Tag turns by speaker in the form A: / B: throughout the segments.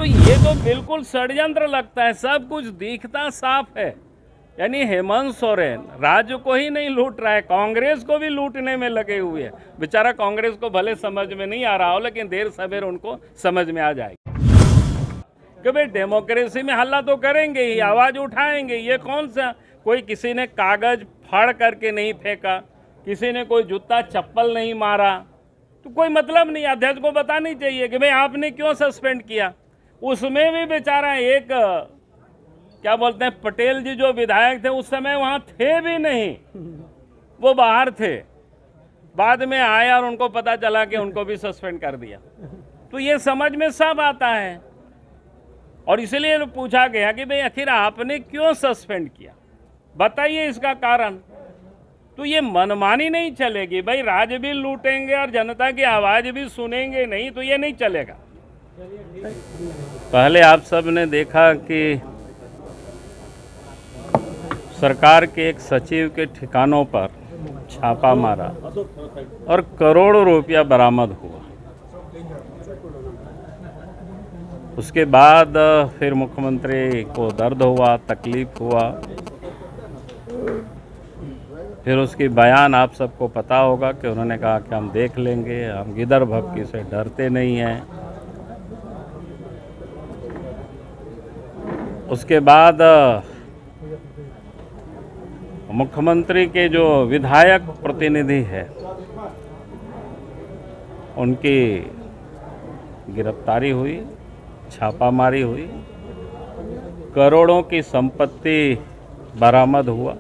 A: ये तो बिल्कुल षड्यंत्र लगता है, सब कुछ दिखता साफ है। यानी हेमंत सोरेन राज्य को ही नहीं लूट रहा है, कांग्रेस को भी लूटने में लगे हुए हैं। बेचारा कांग्रेस को भले समझ में नहीं आ रहा हो, लेकिन देर सवेर उनको समझ में आ जाएगी कि भाई डेमोक्रेसी में हल्ला तो करेंगे ही, आवाज उठाएंगे। ये कौन सा, कोई किसी ने कागज फाड़ करके नहीं फेंका, किसी ने कोई जूता चप्पल नहीं मारा, तो कोई मतलब नहीं। अध्यक्ष को बतानी चाहिए कि भाई आपने क्यों सस्पेंड किया। उसमें भी बेचारा एक क्या बोलते हैं, पटेल जी जो विधायक थे उस समय वहां थे भी नहीं, वो बाहर थे, बाद में आया और उनको पता चला कि उनको भी सस्पेंड कर दिया। तो ये समझ में सब आता है, और इसलिए पूछा गया कि भाई आखिर आपने क्यों सस्पेंड किया, बताइए इसका कारण। तो ये मनमानी नहीं चलेगी भाई, राज्य भी लूटेंगे और जनता की आवाज भी सुनेंगे नहीं, तो ये नहीं चलेगा। पहले आप सब ने देखा कि सरकार के एक सचिव के ठिकानों पर छापा मारा और करोड़ों रुपया बरामद हुआ। उसके बाद फिर मुख्यमंत्री को दर्द हुआ, तकलीफ हुआ। फिर उसकी बयान आप सबको पता होगा कि उन्होंने कहा कि हम देख लेंगे, हम गिदर भक्की से डरते नहीं हैं। उसके बाद मुख्यमंत्री के जो विधायक प्रतिनिधि है उनकी गिरफ्तारी हुई, छापामारी हुई, करोड़ों की संपत्ति बरामद हुआ।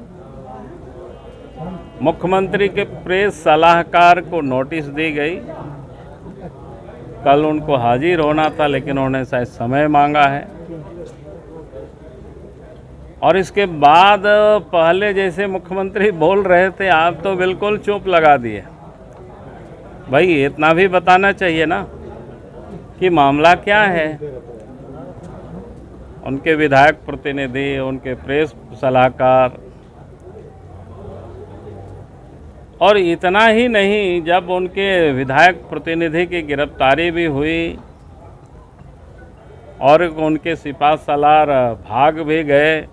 A: मुख्यमंत्री के प्रेस सलाहकार को नोटिस दी गई, कल उनको हाजिर होना था लेकिन उन्होंने शायद समय मांगा है। और इसके बाद पहले जैसे मुख्यमंत्री बोल रहे थे, आप तो बिल्कुल चुप लगा दिए। भाई इतना भी बताना चाहिए ना कि मामला क्या है। उनके विधायक प्रतिनिधि, उनके प्रेस सलाहकार, और इतना ही नहीं, जब उनके विधायक प्रतिनिधि की गिरफ्तारी भी हुई और उनके सिपा सलार भाग भी गए,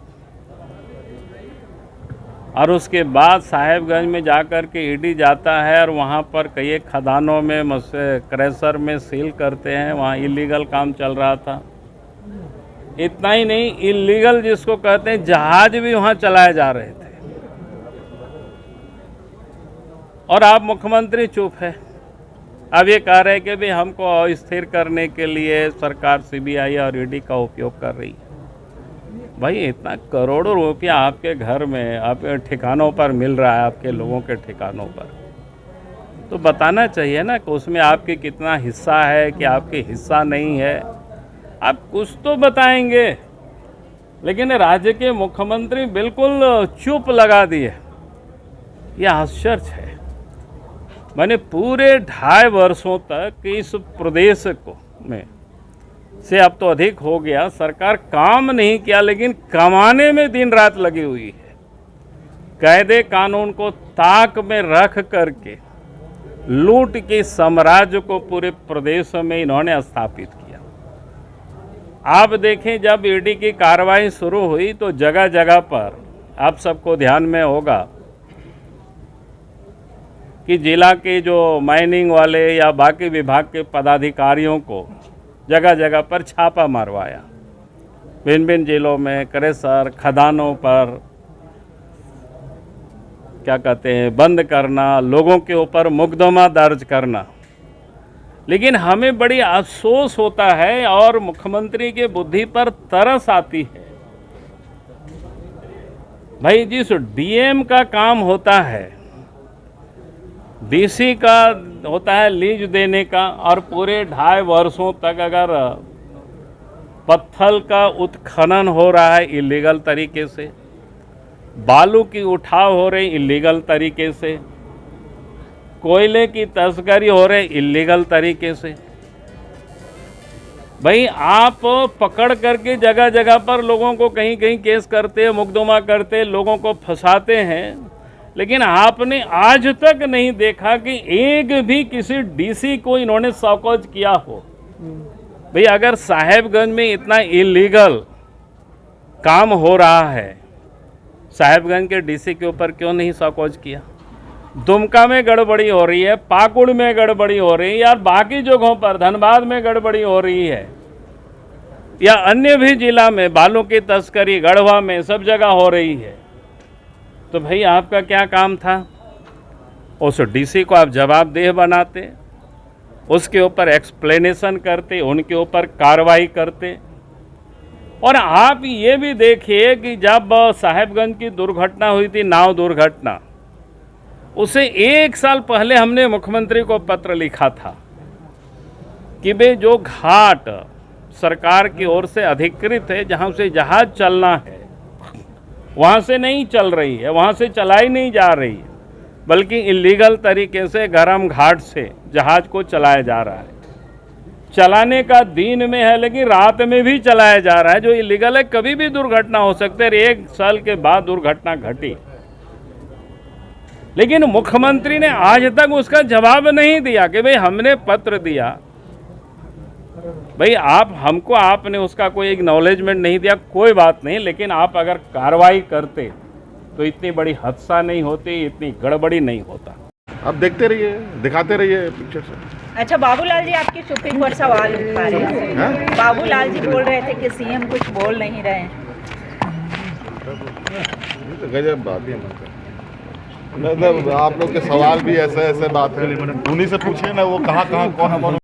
A: और उसके बाद साहेबगंज में जाकर के ईडी जाता है और वहाँ पर कई खदानों में क्रैशर में सील करते हैं, वहाँ इलीगल काम चल रहा था। इतना ही नहीं, इलीगल जिसको कहते हैं जहाज भी वहाँ चलाए जा रहे थे, और आप मुख्यमंत्री चुप है। अब ये कह रहे हैं कि भाई हमको अस्थिर करने के लिए सरकार सीबीआई और ईडी का उपयोग कर रही है। भाई इतना करोड़ों रुपया आपके घर में, आपके ठिकानों पर मिल रहा है, आपके लोगों के ठिकानों पर, तो बताना चाहिए ना कि उसमें आपके कितना हिस्सा है कि आपके हिस्सा नहीं है। आप कुछ तो बताएंगे, लेकिन राज्य के मुख्यमंत्री बिल्कुल चुप लगा दिए। यह आश्चर्य है। मैंने पूरे 2.5 वर्षों तक इस प्रदेश को में से, अब तो अधिक हो गया, सरकार काम नहीं किया, लेकिन कमाने में दिन रात लगी हुई है। कायदे कानून को ताक में रख करके लूट के साम्राज्य को पूरे प्रदेश में इन्होंने स्थापित किया। आप देखें, जब ईडी की कार्रवाई शुरू हुई तो जगह जगह पर आप सबको ध्यान में होगा कि जिला के जो माइनिंग वाले या बाकी विभाग के पदाधिकारियों को जगह जगह पर छापा मारवाया। भिन्न भिन्न जिलों में क्रैशर, खदानों पर क्या कहते हैं, बंद करना, लोगों के ऊपर मुकदमा दर्ज करना। लेकिन हमें बड़ी अफसोस होता है और मुख्यमंत्री के बुद्धि पर तरस आती है। भाई जिस डीएम का काम होता है, डीसी का होता है लीज देने का, और पूरे 2.5 वर्षों तक अगर पत्थर का उत्खनन हो रहा है इलीगल तरीके से, बालू की उठाव हो रही इलीगल तरीके से, कोयले की तस्करी हो रही इलीगल तरीके से, भाई आप पकड़ करके जगह जगह पर लोगों को कहीं कहीं केस करते, मुकदमा करते, लोगों को फंसाते हैं। लेकिन आपने आज तक नहीं देखा कि एक भी किसी डीसी को इन्होंने शौकौज किया हो। भाई अगर साहेबगंज में इतना इलीगल काम हो रहा है, साहेबगंज के डीसी के ऊपर क्यों नहीं सौकौज किया? दुमका में गड़बड़ी हो रही है, पाकुड़ में गड़बड़ी हो रही है, यार बाकी जगहों पर धनबाद में गड़बड़ी हो रही है, या अन्य भी जिला में बालू की तस्करी गढ़वा में सब जगह हो रही है। तो भाई आपका क्या काम था? उस डीसी को आप जवाबदेह बनाते, उसके ऊपर एक्सप्लेनेशन करते, उनके ऊपर कार्रवाई करते। और आप ये भी देखिए कि जब साहेबगंज की दुर्घटना हुई थी, नाव दुर्घटना, उसे 1 साल पहले हमने मुख्यमंत्री को पत्र लिखा था कि भाई जो घाट सरकार की ओर से अधिकृत है, जहां से जहाज चलना है, वहां से नहीं चल रही है, वहां से चलाई नहीं जा रही है, बल्कि इलीगल तरीके से गरम घाट से जहाज को चलाया जा रहा है। चलाने का दिन में है, लेकिन रात में भी चलाया जा रहा है, जो इलीगल है। कभी भी दुर्घटना हो सकती है। 1 साल के बाद दुर्घटना घटी, लेकिन मुख्यमंत्री ने आज तक उसका जवाब नहीं दिया कि भाई हमने पत्र दिया, भाई आप हमको, आपने उसका कोई एक्नॉलेजमेंट नहीं दिया, कोई बात नहीं, लेकिन आप अगर कार्रवाई करते तो इतनी बड़ी हादसा नहीं होती, इतनी गड़बड़ी नहीं होता।
B: आप देखते रहिए, दिखाते रहिए पिक्चर से।
C: अच्छा, बाबूलाल जी आपकी सुप्रीम कोर्ट सवाल उठा रहे हैं। बाबूलाल जी बोल रहे थे कि सीएम कुछ बोल नहीं रहे हैं।
B: तो गजब बात है, मतलब आप लोग के सवाल भी ऐसे ऐसे बात है, उन्हीं से पूछिए ना, वो कहाँ कौन